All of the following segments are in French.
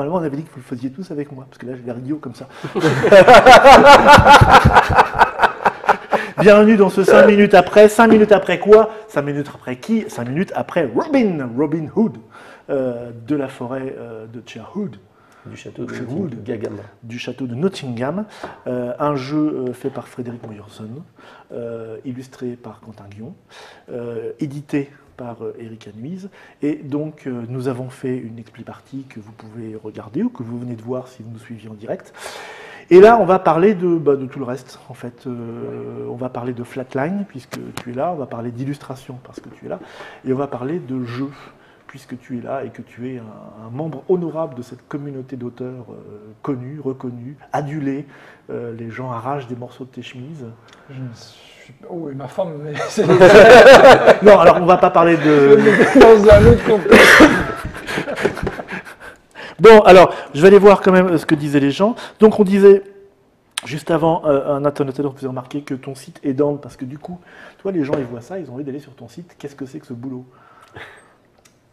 normalement, on avait dit que vous le faisiez tous avec moi, parce que là, j'ai l'air idiot comme ça. Bienvenue dans ce 5 minutes après. 5 minutes après quoi? 5 minutes après qui? 5 minutes après Robin Hood, de la forêt de Sherwood. Du château de Nottingham. Du château de Nottingham. Un jeu fait par Frédéric Moyerson, illustré par Quentin Guyon, édité par Eric Anuise. Et donc, nous avons fait une expli-partie que vous pouvez regarder ou que vous venez de voir si vous nous suiviez en direct. Et là, on va parler de tout le reste, en fait. On va parler de Flatline, puisque tu es là. On va parler d'illustration, parce que tu es là. Et on va parler de jeu, puisque tu es là et que tu es un membre honorable de cette communauté d'auteurs connus, reconnus, adulés. Les gens arrachent des morceaux de tes chemises. Oh, et ma femme, mais c'est... Non, alors on va pas parler de... Dans un autre contexte. Bon, alors, je vais aller voir quand même ce que disaient les gens. Donc on disait, juste avant, un internaute faisait remarquer que ton site est down, parce que du coup, toi, les gens, ils voient ça, ils ont envie d'aller sur ton site. Qu'est-ce que c'est que ce boulot?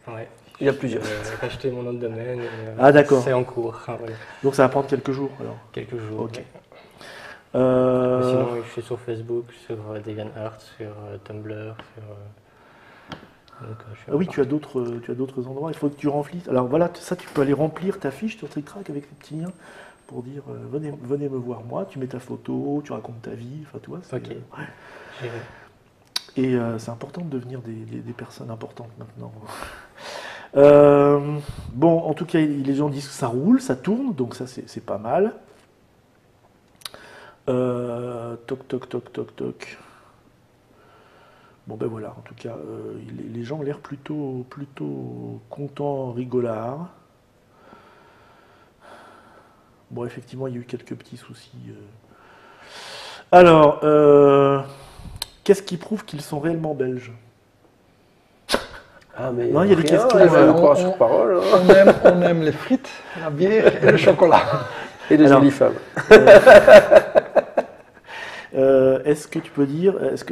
Ouais. Il y a plusieurs. J'ai acheté mon nom de domaine. Ah, d'accord. C'est en cours. Ouais. Donc ça va prendre quelques jours, alors? Quelques jours. Ok. Ouais. Sinon, je suis sur Facebook, sur DeviantArt, sur Tumblr, ah oui, tu as d'autres endroits, il faut que tu remplisses. Alors voilà, ça tu peux aller remplir ta fiche sur TrickTrack avec les petits liens pour dire venez me voir moi, tu mets ta photo, tu racontes ta vie, enfin toi. Ok. Ouais. Et c'est important de devenir des personnes importantes maintenant. Bon, en tout cas, les gens disent que ça roule, ça tourne, donc ça c'est pas mal. Toc, toc, toc, toc, toc. Bon ben voilà, en tout cas, les gens ont l'air plutôt contents, rigolards. Bon, effectivement, il y a eu quelques petits soucis. Alors, qu'est-ce qui prouve qu'ils sont réellement belges? Ah, mais non, il y a des questions. On sur parole. Hein. On aime les frites, la bière et le chocolat. Et les jolies femmes. Est-ce que tu peux dire, est-ce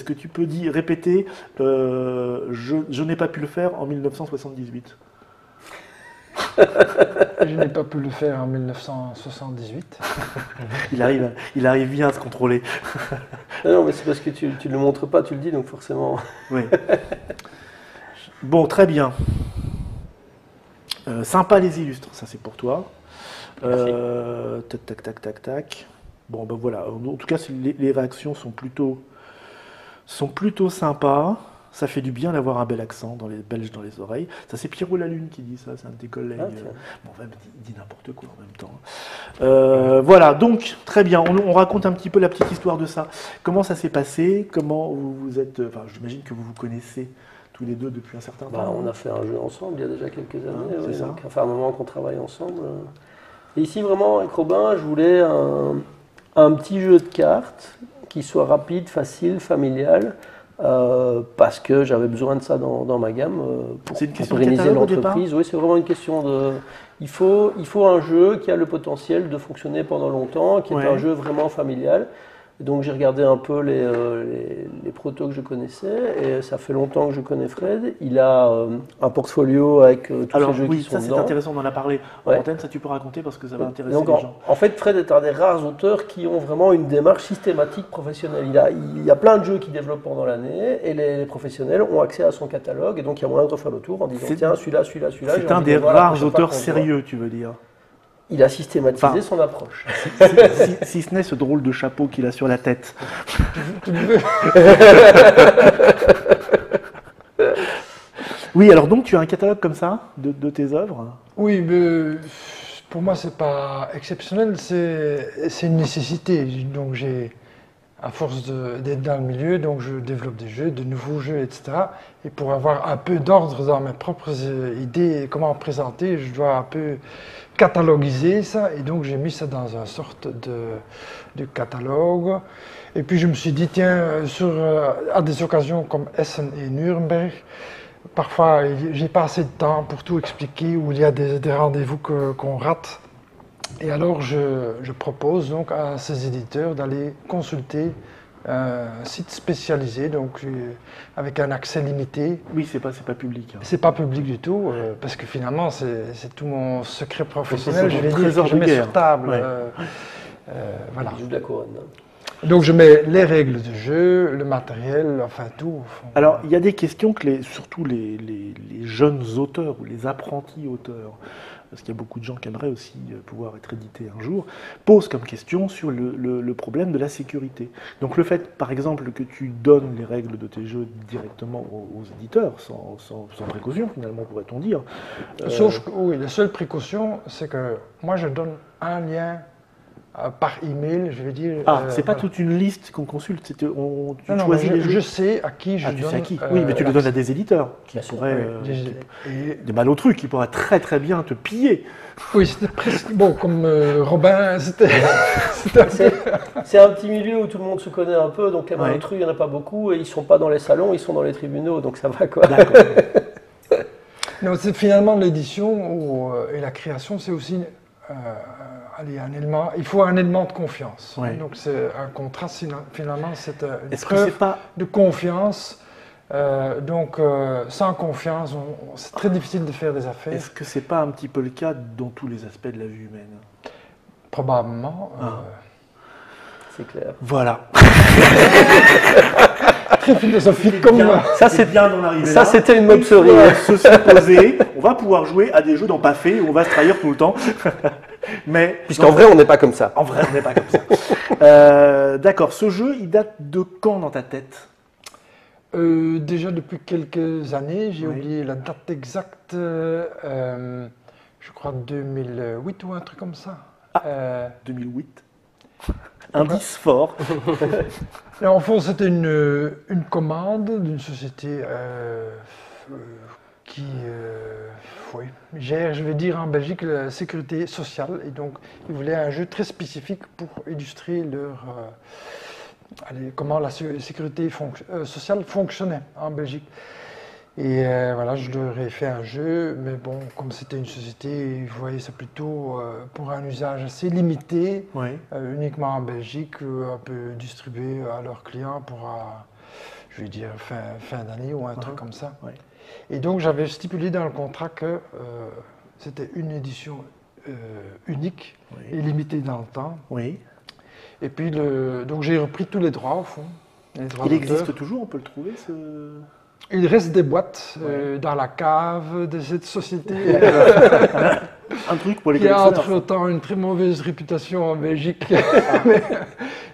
que tu peux dire, répéter, je n'ai pas pu le faire en 1978. Je n'ai pas pu le faire en 1978. il arrive bien à se contrôler. Non, mais c'est parce que tu ne le montres pas, tu le dis, donc forcément. Oui. Bon, très bien. Sympa les illustres, ça c'est pour toi. Tac, tac, tac, tac, tac. Bon, ben voilà. En tout cas, les réactions sont plutôt sympas. Ça fait du bien d'avoir un bel accent dans les Belges dans les oreilles. Ça, c'est Pierrot Lalune qui dit ça, c'est un de tes collègues. Bon, même, il dit n'importe quoi en même temps. Voilà, donc, très bien. On raconte un petit peu la petite histoire de ça. Comment ça s'est passé? Comment vous êtes... Enfin, j'imagine que vous vous connaissez tous les deux depuis un certain temps. On a fait un jeu ensemble il y a déjà quelques années. C'est ça. Donc, enfin, un moment qu'on travaille ensemble. Et ici, vraiment, avec Robin, je voulais un petit jeu de cartes qui soit rapide, facile, familial. Parce que j'avais besoin de ça dans ma gamme pour pérenniser l'entreprise. Oui, c'est vraiment une question de... Il faut un jeu qui a le potentiel de fonctionner pendant longtemps, qui est un jeu vraiment familial. Donc j'ai regardé un peu les protos que je connaissais, et ça fait longtemps que je connais Fred. Il a un portfolio avec tous ces jeux qui sont dedans. Ça c'est intéressant d'en parler. En antenne, ça tu peux raconter parce que ça va intéresser donc, les gens. En fait, Fred est un des rares auteurs qui ont vraiment une démarche systématique professionnelle. Il y a plein de jeux qu'il développe pendant l'année, et les professionnels ont accès à son catalogue, et donc il y a moyen de refaire le tour en disant tiens, celui-là. C'est un des rares auteurs sérieux, tu veux dire. Il a systématisé son approche. Si ce n'est ce drôle de chapeau qu'il a sur la tête. Oui, alors donc tu as un catalogue comme ça de tes œuvres? Oui, mais pour moi c'est pas exceptionnel, c'est une nécessité. Donc à force d'être dans le milieu, donc je développe des jeux, de nouveaux jeux, etc. Et pour avoir un peu d'ordre dans mes propres idées, comment présenter, je dois un peu cataloguiser ça. Et donc j'ai mis ça dans une sorte de catalogue. Et puis je me suis dit, tiens, à des occasions comme Essen et Nuremberg, parfois j'ai pas assez de temps pour tout expliquer, ou il y a des rendez-vous qu'on rate. Et alors je propose donc à ces éditeurs d'aller consulter un site spécialisé, donc avec un accès limité. Oui, c'est pas public. Hein. C'est pas public du tout, parce que finalement, c'est tout mon secret professionnel, C'est je vais ton dire, trésor que je de mets guerre. sur table. Ouais. Voilà. Les bijoux de la couronne. Donc je mets les règles de jeu, le matériel, enfin tout. Au fond. Alors, il y a des questions que surtout les jeunes auteurs ou les apprentis auteurs, parce qu'il y a beaucoup de gens qui aimeraient aussi pouvoir être édités un jour, posent comme question sur le problème de la sécurité. Donc le fait, par exemple, que tu donnes les règles de tes jeux directement aux éditeurs, sans précaution finalement, pourrait-on dire. Sauf que, oui, la seule précaution, c'est que moi je donne un lien par email, je vais dire. C'est pas voilà. toute une liste qu'on consulte, tu Non, choisis les jeux. je sais à qui je Tu donne. sais à qui. Oui, mais tu le donnes à des éditeurs qui Bien sûr, pourraient, Et- des malotrucs qui pourraient très bien te piller. oui, c'était presque bon, comme Robin, c'était. c'était un peu- C'est un petit milieu où tout le monde se connaît un peu, donc les Ouais. malotrucs, il n'y en a pas beaucoup, et ils ne sont pas dans les salons, ils sont dans les tribunaux, donc ça va quoi. D'accord. Non, c'est finalement l'édition et la création, c'est aussi un élément. Il faut un élément de confiance. Ouais. Donc c'est un contrat, finalement, c'est une Est-ce que preuve c'est pas de confiance. Sans confiance, c'est très difficile de faire des affaires. Est-ce que c'est pas un petit peu le cas dans tous les aspects de la vie humaine? Probablement. C'est clair. Voilà. Très philosophique comme moi. Ça, c'est bien d'en arriver ça, là. c'était une Une mobserie. fois ceci posé, on va pouvoir jouer à des jeux dans Pafé où on va se trahir tout le temps. Mais Puisqu'en vrai, on n'est pas comme ça. en vrai, on n'est pas comme ça. D'accord. Ce jeu, il date de quand dans ta tête? Déjà depuis quelques années, j'ai Oui. oublié la date exacte, je crois 2008 ou un truc comme ça. 2008. Indice fort. Et en fond, c'était une commande d'une société qui oui, gère, je vais dire en Belgique, la sécurité sociale. Et donc, ils voulaient un jeu très spécifique pour illustrer comment la sécurité sociale fonctionnait en Belgique. Et voilà, je leur ai fait un jeu, mais bon, comme c'était une société, ils voyaient ça plutôt pour un usage assez limité, Oui. uniquement en Belgique, un peu distribué à leurs clients pour, je vais dire, fin d'année ou un truc comme ça. Ouais. Et donc j'avais stipulé dans le contrat que c'était une édition unique Oui. et limitée dans le temps. Oui. Et puis, donc j'ai repris tous les droits au fond. Les droits Il d'auteur. existe toujours, on peut le trouver, ce... Il reste des boîtes dans la cave de cette société Un truc pour les qui a collectionneurs. entre-temps une très mauvaise réputation en Belgique.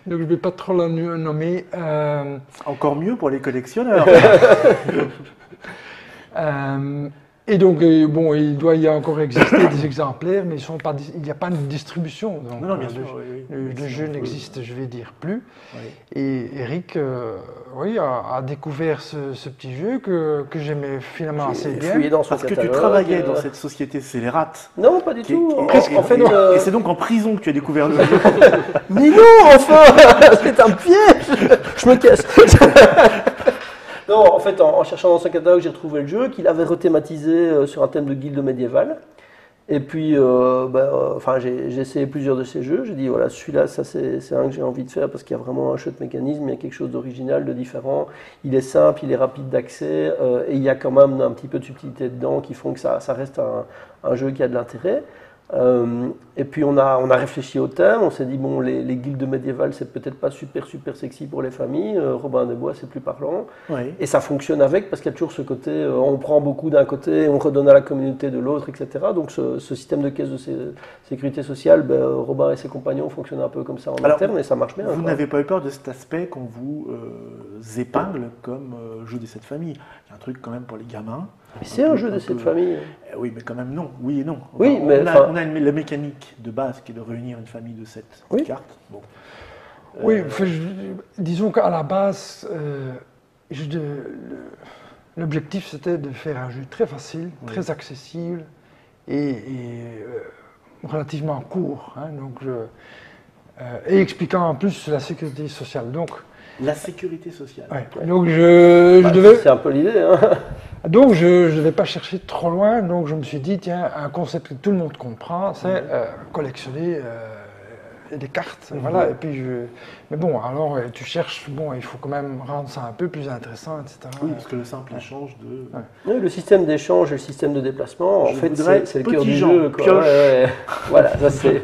Donc je ne vais pas trop la nommer. Encore mieux pour les collectionneurs. Et donc, bon, il doit y encore exister des exemplaires, mais il n'y a pas de distribution. Donc, Non, bien sûr. Oui. le jeu n'existe, je vais dire, plus. Oui. Et Eric oui, a découvert ce petit jeu que j'aimais finalement assez J'ai bien. fouillé dans son Parce que tu catalogue, travaillais dans cette société scélérate. Non, pas du tout. Et, En fait, et c'est donc en prison que tu as découvert le jeu. mais non, enfin, c'est un piège. Je me casse. Non, en fait, en cherchant dans son catalogue, j'ai retrouvé le jeu qu'il avait rethématisé sur un thème de guilde médiévale. Et puis, enfin, j'ai essayé plusieurs de ces jeux. J'ai dit, voilà, celui-là, ça c'est un que j'ai envie de faire parce qu'il y a vraiment un chouette mécanisme, il y a quelque chose d'original, de différent. Il est simple, il est rapide d'accès et il y a quand même un petit peu de subtilité dedans qui font que ça reste un jeu qui a de l'intérêt. Et puis on a réfléchi au thème, on s'est dit bon les guildes médiévales c'est peut-être pas super sexy pour les familles, Robin des Bois c'est plus parlant, Oui. et ça fonctionne avec parce qu'il y a toujours ce côté, on prend beaucoup d'un côté, on redonne à la communauté de l'autre, etc. Donc ce système de caisse de sécurité sociale, Robin et ses compagnons fonctionnent un peu comme ça en Alors, interne et ça marche bien. Vous quoi. n'avez pas eu peur de cet aspect qu'on vous épingle comme jeu de cette famille. Il y a un truc quand même pour les gamins. Mais c'est un jeu de peu- cette famille. Oui, mais quand même non. Oui et non. Oui, on mais a, enfin- on a la mécanique de base qui est de réunir une famille de 7 Oui. cartes. Bon. Oui, enfin, disons qu'à la base, l'objectif c'était de faire un jeu très facile, Oui. très accessible et relativement court. Hein, donc et expliquant en plus la sécurité sociale. Donc, La sécurité sociale. donc je C'est un peu l'idée. Hein. Donc je ne devais pas chercher trop loin, donc je me suis dit, tiens, un concept que tout le monde comprend, c'est collectionner des cartes, Mhm. voilà. Et puis mais bon, alors tu cherches, bon, il faut quand même rendre ça un peu plus intéressant, etc. Oui, parce que le simple échange de... Ouais. Oui, le système d'échange et le système de déplacement, en Je fait, voudrais c'est le cœur petit du Jean, jeu. Quoi. pioche. Voilà, ça c'est.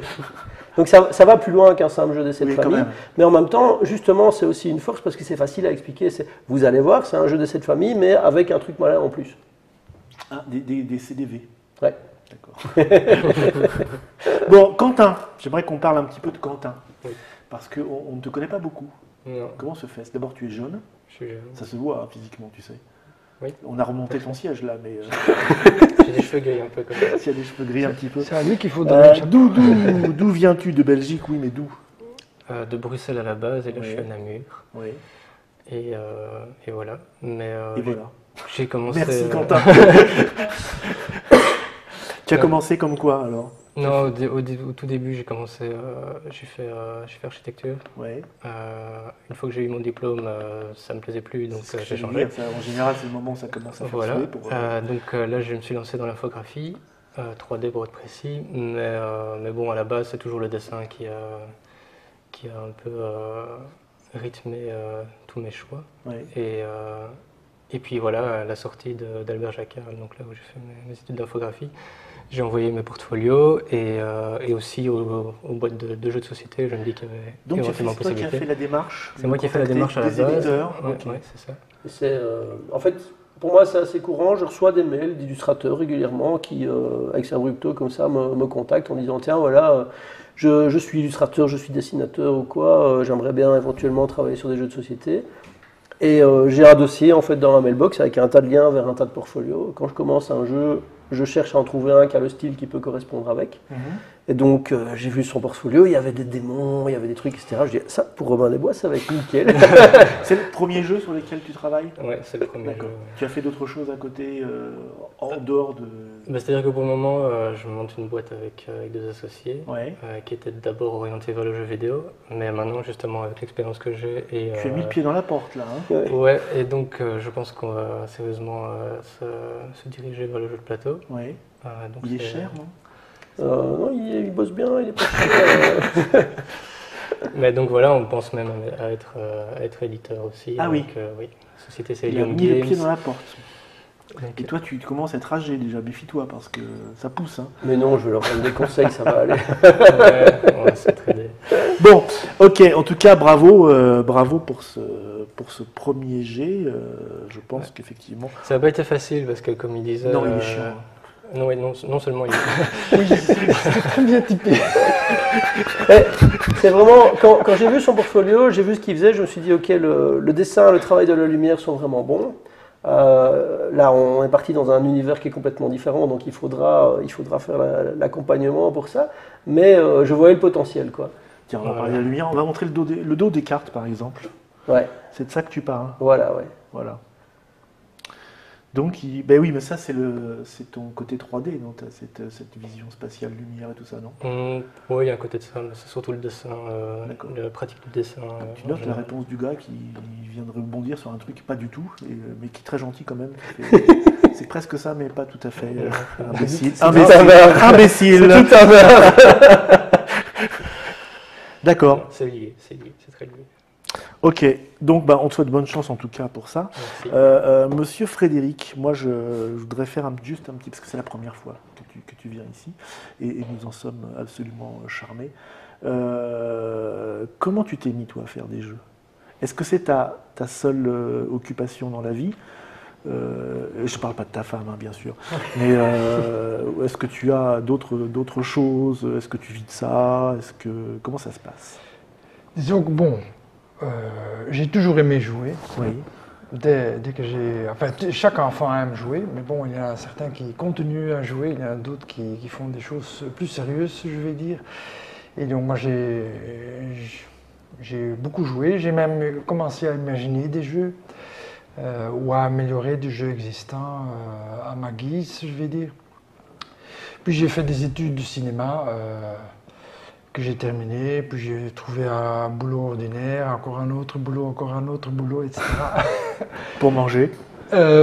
Donc ça va plus loin qu'un simple jeu d'essai de Oui, quand famille, même. mais en même temps, justement, c'est aussi une force parce que c'est facile à expliquer. Vous allez voir, c'est un jeu d'essai de famille, mais avec un truc malin en plus. Ah, des CDV. Ouais. D'accord. Bon, Quentin, j'aimerais qu'on parle un petit peu de Quentin. Oui. Parce qu'on ne te connaît pas beaucoup. Non, Comment se fait? D'abord, tu es jeune. je suis jeune. Ça se voit hein, physiquement, tu sais. Oui. On a remonté ton siège là, mais J'ai des cheveux gris un peu comme ça. s'il y a des cheveux gris un petit peu. C'est à lui qu'il faudrait. D'où viens-tu? De Belgique, oui, mais d'où? De Bruxelles à la base, et là je Ouais. suis à Namur. Oui. Et voilà. Mais Et voilà. j'ai commencé. Merci Quentin. Tu as commencé comme quoi alors? Non, au tout début, j'ai commencé. J'ai fait architecture. Ouais. Une fois que j'ai eu mon diplôme, ça me plaisait plus, donc C'est ce que j'ai j'allais changé. dire, ça, en général, c'est le moment où ça commence à faire Voilà. suer pour. Donc là, je me suis lancé dans l'infographie, 3D pour être précis. Mais bon, à la base, c'est toujours le dessin qui a un peu rythmé tous mes choix. Ouais. Et puis voilà, à la sortie d'Albert Jacquard, donc là où j'ai fait mes études d'infographie, j'ai envoyé mes portfolios et aussi aux boîtes de jeux de société. Je me dis qu'il y avait Donc c'est éventuellement toi qui as possibilité. fait la démarche. C'est moi qui ai fait la contacter démarche à la des base. éditeurs. Ouais, Ok. ouais, c'est ça. En fait, pour moi, c'est assez courant. Je reçois des mails d'illustrateurs régulièrement qui, avec un bructo comme ça, me contactent en disant tiens, voilà, je suis illustrateur, je suis dessinateur ou quoi, j'aimerais bien éventuellement travailler sur des jeux de société. Et j'ai un dossier en fait dans ma mailbox avec un tas de liens vers un tas de portfolios. Quand je commence un jeu, je cherche à en trouver un qui a le style qui peut correspondre avec. Mhm. Et donc j'ai vu son portfolio, il y avait des démons, il y avait des trucs, etc. Je dis ça pour Robin des Bois, ça va être nickel. C'est le premier jeu sur lequel tu travailles? Ouais, c'est le premier jeu. D'accord. Ouais. Tu as fait d'autres choses à côté, en dehors de. C'est-à-dire que pour le moment, je monte une boîte avec deux associés Ouais. qui étaient d'abord orientés vers le jeu vidéo, mais maintenant, justement, avec l'expérience que j'ai. Tu as mis le pied dans la porte là. Hein. Ouais. Ouais, et donc je pense qu'on va sérieusement se diriger vers le jeu de plateau. Ouais. Donc Il est c'est- cher, non? Non, il bosse bien, il est pas cher. Mais donc voilà, on pense même à être éditeur aussi. Ah donc, oui. Oui. Société Il a Célium mis le pied Games. dans la porte. Donc, Et toi, tu commences à être âgé déjà, méfie-toi parce que ça pousse. Hein. Mais non, je vais leur donner des conseils, ça va aller. ouais, on va s'entraider. Bon, ok, en tout cas, bravo pour ce premier jet. Je pense qu'effectivement. Ça n'a pas été facile parce que, comme il disait. Non, il est chiant. Non, et non seulement il est. Oui, c'est très bien typé. C'est vraiment, quand j'ai vu son portfolio, j'ai vu ce qu'il faisait, je me suis dit, ok, le dessin, le travail de la lumière sont vraiment bons. Là, on est parti dans un univers qui est complètement différent, donc il faudra faire l'accompagnement pour ça. Mais je voyais le potentiel, quoi. Tiens, on va parler de la lumière. On va montrer le dos des cartes, par exemple. Ouais, C'est de ça que tu parles. voilà, ouais. Voilà. Donc, ben oui, mais ça, c'est ton côté 3D, non? T'as cette vision spatiale, lumière et tout ça, non? Oui, il y a un côté de ça, mais c'est surtout le dessin, D'accord. la pratique du dessin. Tu en notes la général. réponse du gars qui vient de rebondir sur un truc pas du tout, mais qui est très gentil quand même. C'est presque ça, mais pas tout à fait. Imbécile. tout un verre. Imbécile. C'est tout un verre. D'accord. Non, c'est lié, c'est très lié. Ok. Donc, bah, on te souhaite bonne chance en tout cas pour ça. Merci. Monsieur Frédéric, moi je voudrais faire juste un petit, parce que c'est la première fois que tu viens ici, et nous en sommes absolument charmés. Comment tu t'es mis toi à faire des jeux? Est-ce que c'est ta seule occupation dans la vie? Je ne parle pas de ta femme, hein, bien sûr, mais est-ce que tu as d'autres choses? Est-ce que tu vis de ça? Comment ça se passe? Disons que bon, j'ai toujours aimé jouer. Oui. Dès que j'ai. Enfin, chaque enfant aime jouer, mais bon, il y en a certains qui continuent à jouer, il y en a d'autres qui font des choses plus sérieuses, je vais dire. Et donc, moi, j'ai beaucoup joué. J'ai même commencé à imaginer des jeux ou à améliorer des jeux existants à ma guise, je vais dire. Puis, j'ai fait des études de cinéma que j'ai terminé, puis j'ai trouvé un boulot ordinaire, encore un autre boulot, etc. Pour manger?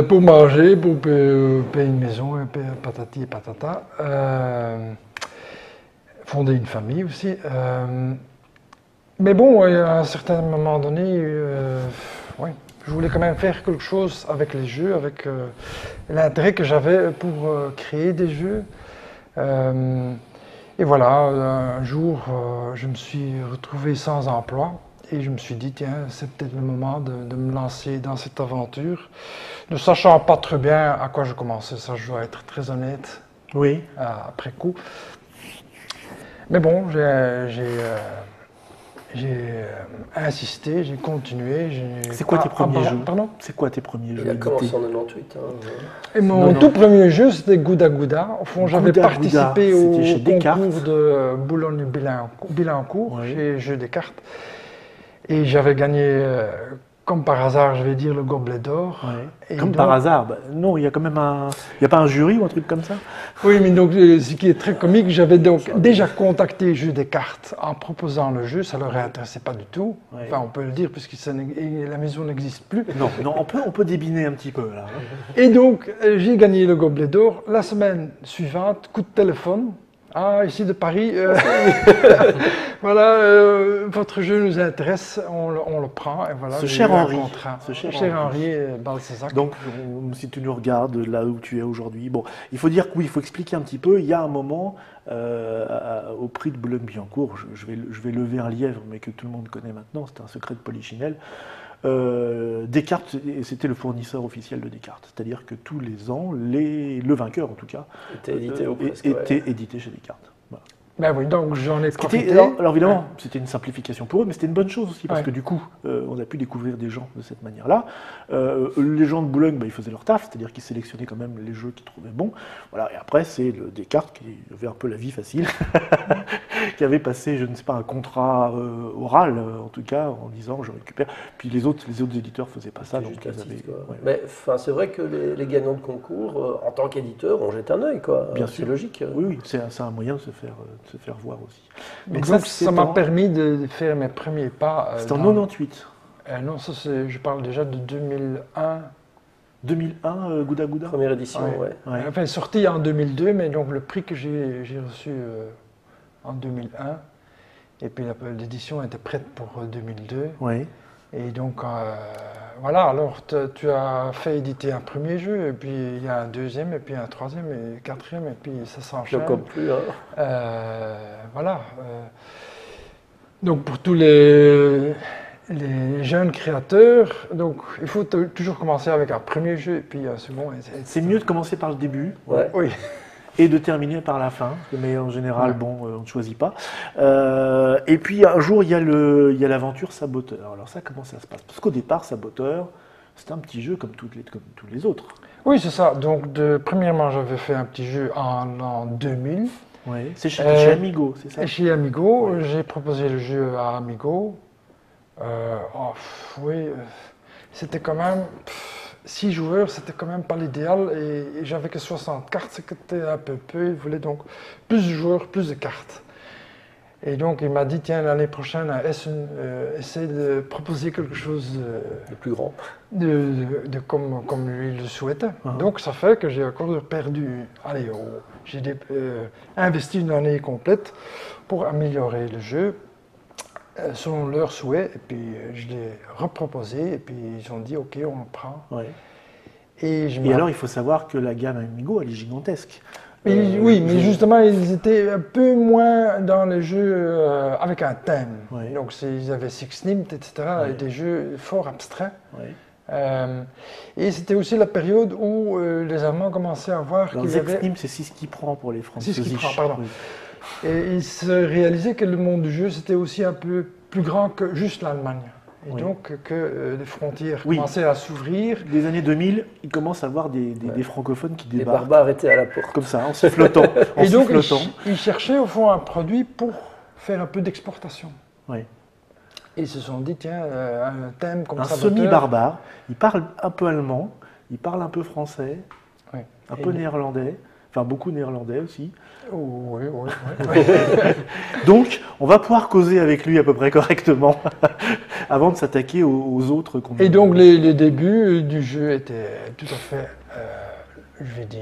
Pour manger, pour payer une maison, patati et patata. fonder une famille aussi. Mais bon, à un certain moment donné, ouais, je voulais quand même faire quelque chose avec les jeux, avec l'intérêt que j'avais pour créer des jeux. Et voilà, un jour, je me suis retrouvé sans emploi et je me suis dit, tiens, c'est peut-être le moment de me lancer dans cette aventure, ne sachant pas très bien à quoi je commençais, ça je dois être très honnête, Oui. après coup. Mais bon, j'ai insisté, j'ai continué. C'est quoi tes premiers jeux? Pardon? C'est quoi tes premiers jeux Il a commencé édités en 98. Hein, Et mon tout premier jeu, c'était Gouda Gouda. Au fond, j'avais Gouda participé Gouda, au c'était chez Descartes. concours de Boulogne-Billancourt, Oui. chez Jeux Descartes. Et j'avais gagné, comme par hasard, je vais dire, le gobelet d'or. Ouais. Et Comme donc- par hasard. Bah, non, il y a quand même un. Il n'y a pas un jury ou un truc comme ça? Oui, mais donc, ce qui est très comique, j'avais donc déjà contacté Jeux Descartes en proposant le jeu. Ça ne leur intéressait pas du tout. Ouais. Enfin, on peut le dire, puisque la maison n'existe plus. Non, non, on peut débiner un petit peu là. Hein. Et donc, j'ai gagné le gobelet d'or. La semaine suivante, coup de téléphone. Ah, ici de Paris, voilà, votre jeu nous intéresse, on le prend. Et voilà, Ce j'ai cher eu un Henri. contrat. Ce cher Henri Balsazac. Donc, si tu nous regardes là où tu es aujourd'hui, bon, il faut dire que oui, il faut expliquer un petit peu. Il y a un moment, au prix de Boulogne-Billancourt, je vais lever un lièvre, mais que tout le monde connaît maintenant, c'est un secret de Polichinelle. Descartes, c'était le fournisseur officiel de Descartes. C'est-à-dire que tous les ans, le vainqueur en tout cas, était édité au presque. était édité chez Descartes. Voilà. Ben oui, donc j'en ai Ce qui était- profité. alors évidemment, c'était une simplification pour eux, mais c'était une bonne chose aussi, parce Ouais. que du coup, on a pu découvrir des gens de cette manière-là. Les gens de Boulogne, bah, ils faisaient leur taf, c'est-à-dire qu'ils sélectionnaient quand même les jeux qu'ils trouvaient bons. Voilà, et après, c'est le Descartes qui avait un peu la vie facile, qui avait passé, je ne sais pas, un contrat oral, en tout cas, en disant je récupère. Puis les autres éditeurs faisaient pas ça, C'est donc juste ils la avaient. titre, quoi. ouais. Mais enfin, c'est vrai que les gagnants de concours, en tant qu'éditeur, on jette un œil, quoi. Bien C'est sûr. logique. Oui, oui, c'est un moyen de se faire voir aussi. Donc, ça, ça m'a en- permis de faire mes premiers pas. C'était en dans- 98. Non, ça je parle déjà de 2001. 2001, Gouda Gouda. Première édition, Ouais. ouais. Ouais. Enfin, sorti en 2002, mais donc le prix que j'ai reçu en 2001. Et puis l'édition était prête pour 2002. Ouais. Et donc, voilà, alors tu as fait éditer un premier jeu, et puis il y a un deuxième, et puis un troisième, et quatrième, et puis ça Je s'enchaîne. ne compte plus. Hein. Voilà. Donc pour tous les jeunes créateurs, donc il faut toujours commencer avec un premier jeu, et puis un second. C'est mieux de commencer par le début Ouais. Oui. et de terminer par la fin, mais en général, Ouais. bon, on ne choisit pas. Et puis un jour, il y a l'aventure Saboteur. Alors ça, comment ça se passe? Parce qu'au départ, Saboteur, c'était un petit jeu comme tous les autres. Oui, c'est ça. Donc premièrement, j'avais fait un petit jeu en 2000. Ouais. C'est chez Amigo, c'est ça? Et chez Amigo, Ouais. j'ai proposé le jeu à Amigo. Oui, c'était quand même 6 joueurs, c'était quand même pas l'idéal, et j'avais que 60 cartes, c'était un peu peu. Il voulait donc plus de joueurs, plus de cartes. Et donc il m'a dit, tiens, l'année prochaine, essaie de proposer quelque chose Le plus grand. comme lui le souhaitait. Uh-huh. Donc ça fait que j'ai encore perdu, j'ai investi une année complète pour améliorer le jeu selon leurs souhaits, et puis je l'ai reproposé, et puis ils ont dit ok, on le prend. Ouais. Et Et alors, il faut savoir que la gamme Amigo, elle est gigantesque. oui, mais je- justement, ils étaient un peu moins dans les jeux avec un thème. Ouais. Donc ils avaient Six Nimt, etc., Ouais. et des jeux fort abstraits. Ouais. Et c'était aussi la période où les Allemands commençaient à voir Alors, qu'ils avaient... Zexnim, c'est 6 qui prend pour les Français. 6 qui prend, pardon. Oui. Et ils se réalisaient que le monde du jeu, c'était aussi un peu plus grand que juste l'Allemagne. Et Oui. donc que les frontières Oui. commençaient à s'ouvrir. Les années 2000, il commence à avoir des francophones qui Les débarquent. barbares étaient à la porte. Comme ça, en sifflotant. En Et donc sifflotant. ils cherchaient au fond un produit pour faire un peu d'exportation. Oui. Et ils se sont dit, tiens, un thème comme Un ça. semi-barbare. Il parle un peu allemand, il parle un peu français, Oui. un peu néerlandais, enfin beaucoup néerlandais aussi. Oui. Donc, on va pouvoir causer avec lui à peu près correctement avant de s'attaquer aux autres qu'on Et donc les débuts du jeu étaient tout à fait je vais dire,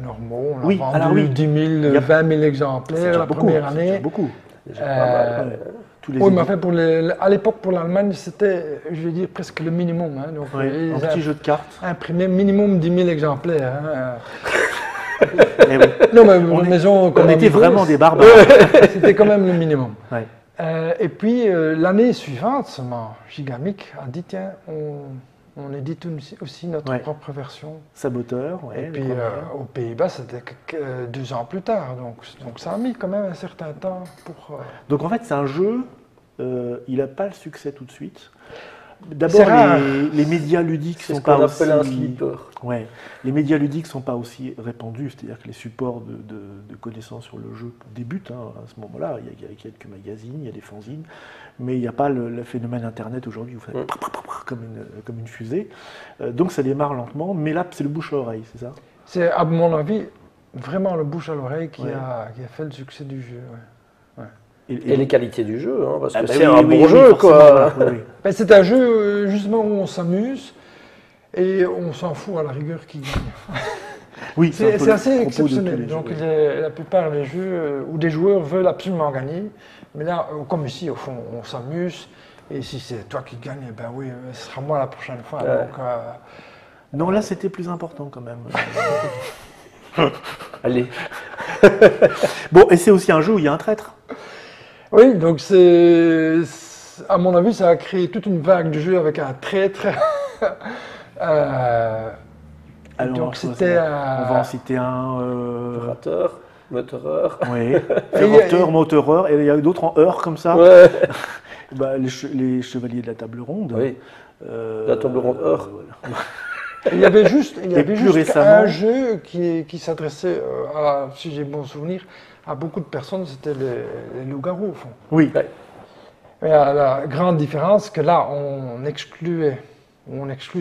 normaux. On a Oui, alors vendu oui. 10 000, Il y a- 20 000 C'est exemplaires déjà la beaucoup, première c'est déjà année. beaucoup. Déjà pas mal. Ouais. Tous les Oui, mais éditeurs. enfin, à l'époque, pour l'Allemagne, c'était, je vais dire, presque le minimum. Hein. Donc, Ouais, un petit jeu de cartes. imprimé minimum 10 000 exemplaires. Hein. Eh oui. Non, mais On une est- maison comme On était Amigo, vraiment des barbares. c'était quand même le minimum. Ouais. Et puis, l'année suivante, seulement, Gigamic a dit, tiens, on édite aussi notre Ouais. propre version. Saboteur, ouais, Et les puis, premières. aux Pays-Bas, c'était 2 ans plus tard. Donc, ça a mis quand même un certain temps pour... Donc en fait, c'est un jeu, il n'a pas le succès tout de suite. C'est D'abord, rare. les médias ludiques C'est sont ce qu'on pas aussi. appelle un sleeper. Ouais, les médias ludiques sont pas aussi répandus, c'est-à-dire que les supports de connaissances sur le jeu débutent à ce moment-là. Il y a quelques magazines, il y a des fanzines, mais il n'y a pas le phénomène Internet aujourd'hui où vous faites comme une fusée. Donc ça démarre lentement, mais là, c'est le bouche à oreille, c'est ça? C'est, à mon avis, vraiment le bouche à l'oreille qui Ouais. qui a fait le succès du jeu. Ouais. Et les qualités du jeu, hein, parce Ah que bah c'est oui, un oui, bon oui, jeu, forcément, quoi. voilà, oui, oui. Ben, c'est un jeu justement où on s'amuse et on s'en fout à la rigueur qui gagne. Oui, un peu C'est le assez propos de tous exceptionnel. les Donc jeux. la plupart des jeux où des joueurs veulent absolument gagner, mais là, comme ici, au fond, on s'amuse. Et si c'est toi qui gagne, ben oui, ce sera moi la prochaine fois. Ouais. Donc, Non, là, c'était plus important quand même. Allez. Bon, et c'est aussi un jeu où il y a un traître. oui, donc à mon avis, ça a créé toute une vague de jeux avec un traître. Alors, donc ça, c'était. on va en citer un. Opérateur, moteureur. Oui, Et- ferroteur, moteureur, et il y a d'autres en heure comme ça. Ouais. Bah, les chevaliers de la table ronde. Oui. La table ronde heure. voilà. Il y avait juste, plus récemment- un jeu qui s'adressait, si j'ai bon souvenir, à beaucoup de personnes, c'était les loups-garous au fond. Oui, Ouais. Mais la grande différence, c'est que là, on exclut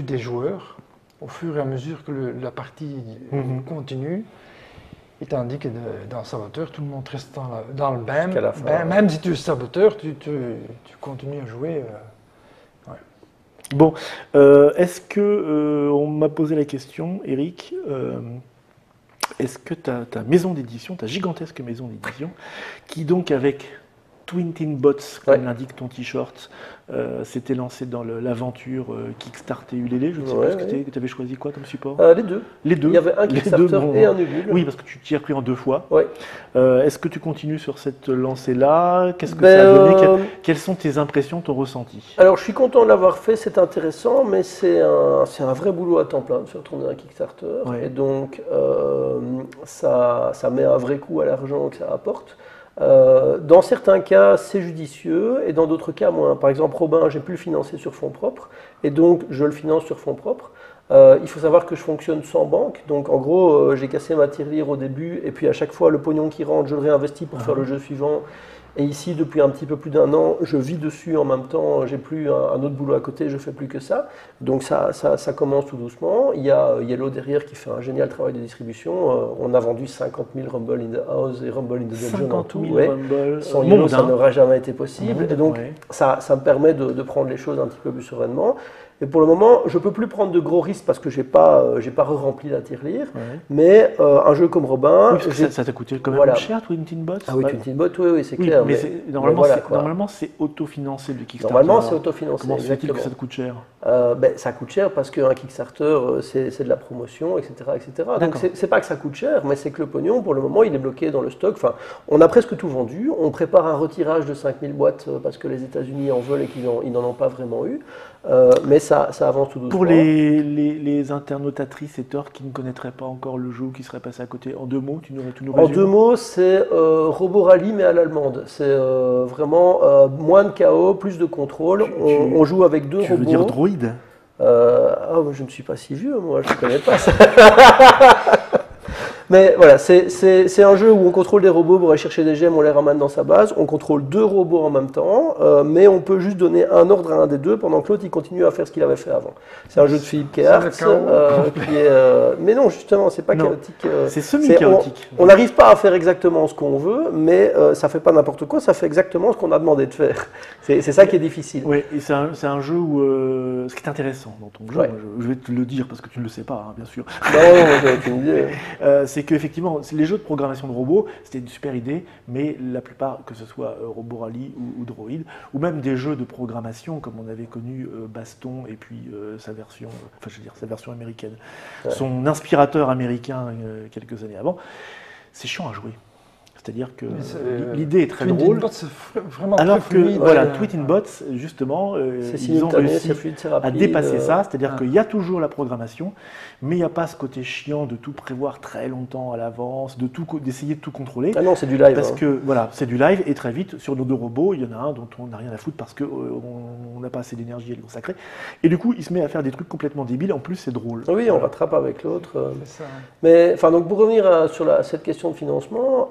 des joueurs au fur et à mesure que la partie Mhm. continue. Et tandis que dans Saboteur, tout le monde reste dans le bain. Jusqu'à la fin. Même si tu es saboteur, tu continues à jouer. bon. Est-ce que, on m'a posé la question, Eric, est-ce que ta maison d'édition, ta gigantesque maison d'édition, qui donc avec Twin Tin Bots, comme Ouais. l'indique ton t-shirt, s'était lancé dans l'aventure Kickstarter Ulele, je ne sais Ouais, pas ce que ouais. tu avais choisi quoi comme support? Les deux. Les deux. Il y avait un Les deux, Kickstarter bon, et un Ulule. Oui, parce que tu t'y as pris en 2 fois. Ouais. Est-ce que tu continues sur cette lancée-là? Qu'est-ce que Ben, ça a donné? Quelles sont tes impressions, ton ressenti? Alors, je suis content de l'avoir fait, c'est intéressant, mais c'est un vrai boulot à temps plein de faire tourner un Kickstarter. Ouais. Et donc, ça met un vrai coup à l'argent que ça apporte. Dans certains cas, c'est judicieux, et dans d'autres cas, moins. Par exemple, Robin, j'ai pu le financer sur fonds propres, et donc je le finance sur fonds propres. Il faut savoir que je fonctionne sans banque, donc en gros, j'ai cassé ma tirelire au début, et puis à chaque fois, le pognon qui rentre, je le réinvestis pour faire le jeu suivant. Et ici, depuis un petit peu plus d'1 an, je vis dessus en même temps, j'ai plus un autre boulot à côté, je fais plus que ça. Donc ça commence tout doucement. Il y a Yellow derrière qui fait un génial travail de distribution. On a vendu 50 000 Rumble in the House et Rumble in the Dungeon en 50 tout. 000 ouais. Rumble. Sans Yellow, Monde, ça hein. n'aurait jamais été possible. Monde, Et donc, ouais. ça me permet de prendre les choses un petit peu plus sereinement. Et pour le moment, je ne peux plus prendre de gros risques parce que je n'ai pas re-rempli la tirelire. Ouais. Mais un jeu comme Robin, Oui, parce que j'ai- ça t'a coûté quand même Voilà. cher, Twin Tin Bots? Ah oui, Ouais. Twin Tin Bot, oui, c'est Oui, clair. mais normalement, voilà, c'est- quoi. normalement, c'est autofinancé le Kickstarter. Normalement, c'est autofinancé. Comment se fait-il que exactement. ça te coûte cher? Ça coûte cher parce qu'un Kickstarter, c'est de la promotion, etc. etc. Donc D'accord. c'est pas que ça coûte cher, mais c'est que le pognon, pour le moment, il est bloqué dans le stock. Enfin, on a presque tout vendu. On prépare un retirage de 5000 boîtes parce que les États-Unis en veulent et qu'ils n'en ont pas vraiment eu. Mais ça avance tout doucement. Pour les internautatrices et torts qui ne connaîtraient pas encore le jeu ou qui seraient passés à côté, en 2 mots, tu nous En résumes? 2 mots, c'est Robo Rally mais à l'allemande. C'est vraiment moins de chaos, plus de contrôle. On joue avec 2 Tu robots. veux dire droïde? Moi, je ne suis pas si vieux, moi, je ne connais pas ça. Mais voilà, c'est un jeu où on contrôle des robots pour aller chercher des gemmes, on les ramène dans sa base. On contrôle 2 robots en même temps, mais on peut juste donner un ordre à un des deux pendant que l'autre il continue à faire ce qu'il avait fait avant. C'est un jeu de Philippe Kehart qui est. Mais non, justement, c'est pas chaotique. C'est semi-chaotique. On n'arrive pas à faire exactement ce qu'on veut, mais ça fait pas n'importe quoi, ça fait exactement ce qu'on a demandé de faire. C'est ça qui est difficile. Oui, et c'est un jeu où ce qui est intéressant dans ton jeu, Ouais. je vais te le dire parce que tu ne le sais pas, hein, bien sûr. Non, j'avais aucune idée. C'est qu'effectivement, les jeux de programmation de robots, c'était une super idée, mais la plupart, que ce soit Robo Rally ou Droid, ou même des jeux de programmation comme on avait connu Baston et puis sa version, enfin je veux dire sa version américaine, son inspirateur américain quelques années avant, c'est chiant à jouer. C'est-à-dire que l'idée est très drôle. C'est vraiment Alors très que fluide. voilà, Tweet in Bots, justement, C'est ils ont simultané, réussi c'est fluide, c'est à rapide. dépasser ça, c'est-à-dire qu'il y a toujours la programmation, mais il n'y a pas ce côté chiant de tout prévoir très longtemps à l'avance, d'essayer de tout contrôler. Ah non, c'est du live. Parce hein. que voilà, c'est du live et très vite, sur nos 2 robots, il y en a un dont on n'a rien à foutre parce qu'on n'a pas assez d'énergie à le consacrer. Et du coup, il se met à faire des trucs complètement débiles, en plus c'est drôle. Oui, on rattrape avec l'autre. C'est ça. Mais enfin, donc pour revenir sur cette question de financement,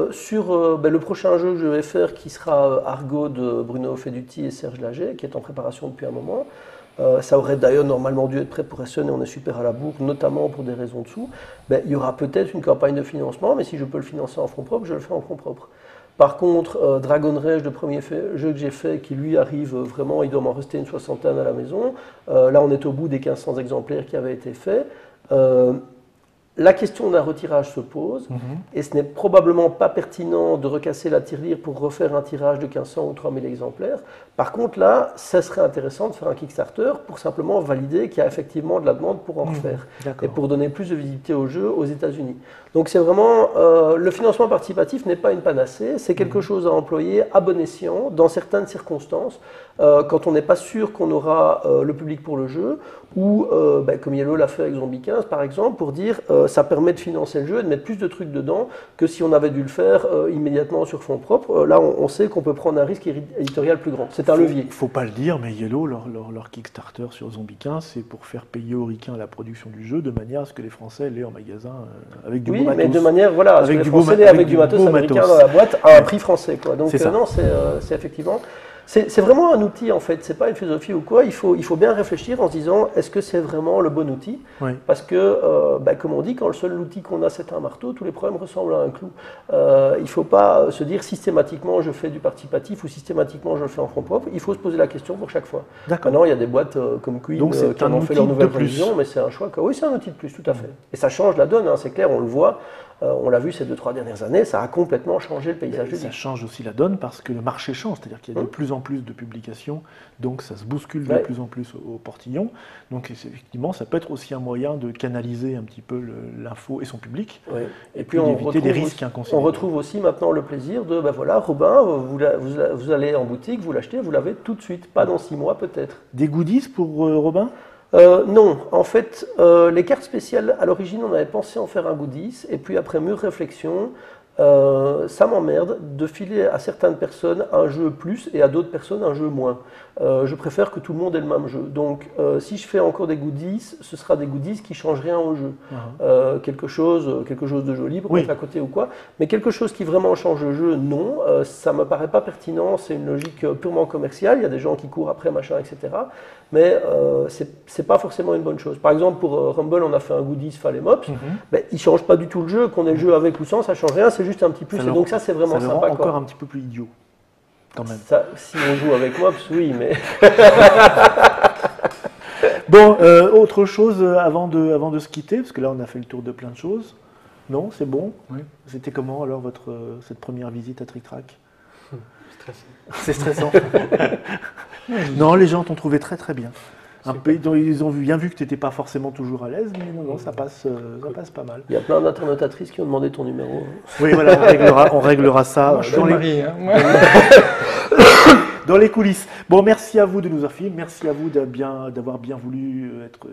sur le prochain jeu que je vais faire, qui sera Argo de Bruno Feduti et Serge Laget, qui est en préparation depuis un moment. Ça aurait d'ailleurs normalement dû être prêt pour Essen et on est super à la bourre, notamment pour des raisons dessous. Il y aura peut-être une campagne de financement, mais si je peux le financer en fonds propres, je le fais en fonds propres. Par contre, Dragon Rage, le premier jeu que j'ai fait, qui lui arrive vraiment, il doit m'en rester une 60aine à la maison. Là, on est au bout des 1500 exemplaires qui avaient été faits. La question d'un retirage se pose, et ce n'est probablement pas pertinent de recasser la tirelire pour refaire un tirage de 1500 ou 3000 exemplaires. Par contre, là, ça serait intéressant de faire un Kickstarter pour simplement valider qu'il y a effectivement de la demande pour en refaire, et pour donner plus de visibilité au jeu aux États-Unis. Donc c'est vraiment, le financement participatif n'est pas une panacée, c'est quelque chose à employer à bon escient, dans certaines circonstances, quand on n'est pas sûr qu'on aura le public pour le jeu, ou comme Yellow l'a fait avec Zombie 15 par exemple, pour dire ça permet de financer le jeu et de mettre plus de trucs dedans que si on avait dû le faire immédiatement sur fonds propres. Là on sait qu'on peut prendre un risque éditorial plus grand, c'est un levier. Il ne faut pas le dire, mais Yellow, leur Kickstarter sur Zombie 15, c'est pour faire payer aux ricains la production du jeu de manière à ce que les Français l'aient en magasin avec du beau matos. Mais de manière, voilà, avec les du Français beau, avec du matos américain dans la boîte à un prix français. Quoi. Donc non, c'est effectivement... C'est vraiment un outil en fait, c'est pas une philosophie ou quoi, il faut bien réfléchir en se disant est-ce que c'est vraiment le bon outil? Parce que, comme on dit, quand le seul outil qu'on a c'est un marteau, tous les problèmes ressemblent à un clou. Il ne faut pas se dire systématiquement je fais du participatif ou systématiquement je le fais en fonds propres, il faut se poser la question pour chaque fois. Maintenant il y a des boîtes comme Queen qui en ont fait leur nouvelle révision, mais c'est un choix. Oui, c'est un outil de plus, tout à fait. Et ça change la donne, hein, c'est clair, on le voit. On l'a vu ces 2-3 dernières années, ça a complètement changé le paysage ludique. Ça change aussi la donne parce que le marché change, c'est-à-dire qu'il y a de plus en plus de publications, donc ça se bouscule de plus en plus au portillon. Donc effectivement, ça peut être aussi un moyen de canaliser un petit peu l'info et son public, et puis d'éviter des risques inconsidérés. On retrouve aussi maintenant le plaisir de, voilà, Robin, vous allez en boutique, vous l'achetez, vous l'avez tout de suite, pas dans 6 mois peut-être. Des goodies pour Robin ? Non, en fait, les cartes spéciales, à l'origine, on avait pensé en faire un goodies, et puis après mûre réflexion, ça m'emmerde de filer à certaines personnes un jeu plus et à d'autres personnes un jeu moins. Je préfère que tout le monde ait le même jeu. Donc, si je fais encore des goodies, ce sera des goodies qui ne changent rien au jeu. Quelque chose de joli pour mettre à côté ou quoi. Mais quelque chose qui vraiment change le jeu, non. Ça ne me paraît pas pertinent. C'est une logique purement commerciale. Il y a des gens qui courent après, machin, etc. Mais c'est pas forcément une bonne chose. Par exemple, pour Rumble, on a fait un goodies Falemops. Il ne change pas du tout le jeu. Qu'on ait le jeu avec ou sans, ça ne change rien. C'est juste un petit plus. Et donc ça, c'est vraiment sympa. Ça encore un petit peu plus idiot. Quand même. Ça, si on joue avec Mops, oui, mais... Bon, autre chose avant de se quitter, parce que là on a fait le tour de plein de choses. Non, c'est bon. C'était comment alors cette première visite à Trick Track? C'est stressant. Non, les gens t'ont trouvé très très bien. Ils ont bien vu que tu n'étais pas forcément toujours à l'aise, mais non, ça passe pas mal. Il y a plein d'internotatrices qui ont demandé ton numéro. Oui, voilà, on réglera ça. dans les coulisses. Bon, merci à vous de nous avoir filmé, merci à vous d'avoir bien voulu être,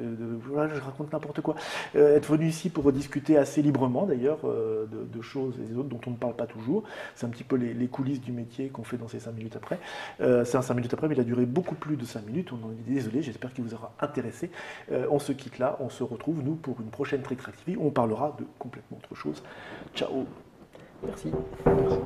voilà, je raconte n'importe quoi, être venu ici pour discuter assez librement d'ailleurs de choses et des autres dont on ne parle pas toujours. C'est un petit peu les coulisses du métier qu'on fait dans ces 5 minutes après. C'est un 5 minutes après, mais il a duré beaucoup plus de 5 minutes. On en est désolé, j'espère qu'il vous aura intéressé. On se quitte là, on se retrouve nous pour une prochaine Trick Track TV où on parlera de complètement autre chose. Ciao. Merci. Merci.